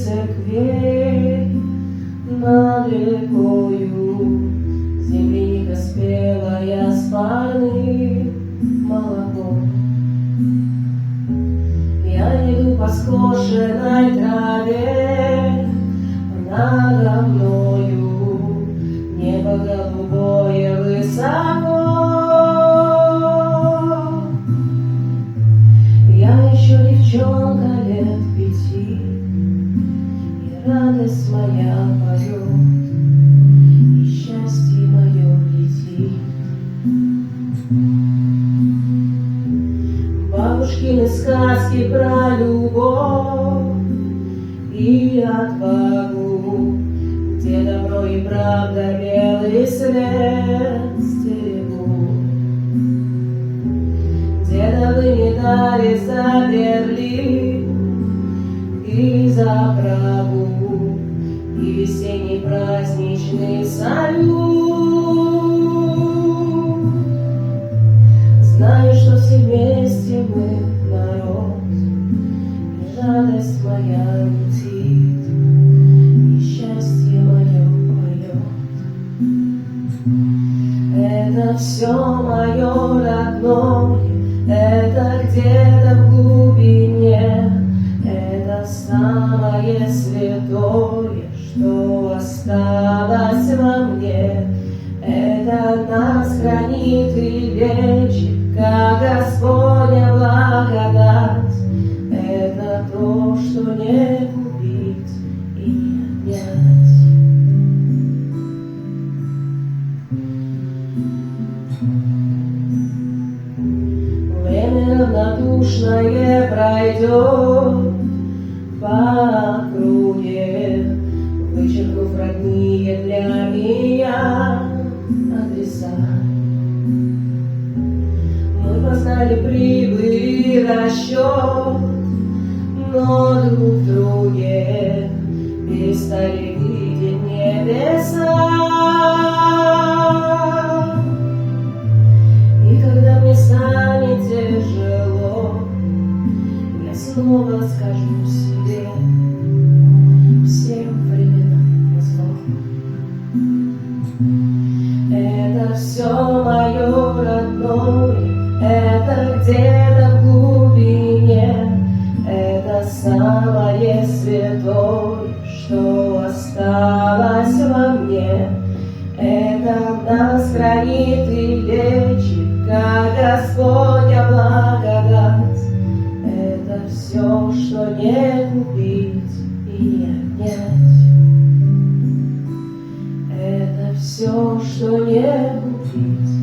церквей над рекою, земляника спелая с парным молоком. Я иду по скошенной траве, надо мною небо голубое высоко. Я еще девчонка лет 5, и радость моя поет, и счастье мое летит. Бабушкины сказки про любовь и отвагу, где добро и правда белый свет стерегут, где даны медали за Берлин и за Прагу, и весенний праздничный салют. Знаю, что все вместе мы народ, и радость моя летит, и счастье мое поет. Это все мое родное, это где-то в глубине, это самое святое, что осталось во мне. Это нас хранит и лечит, как Господня благодать. Это то, что не купить и не отнять. Время равнодушное пройдет по округе, вычеркнув родные для меня адреса. Мы познали прибыль и расчет, но друг в друге перестали видеть небеса. И когда мне станет тяжело, я снова скажу себе: всем временам назло. Это все мое родное, это где-то в глубине, это самое святое, что осталось во мне. Это нас хранит и лечит, как Господня благодать. Это все, что не купить и не отнять. Это все, что не купить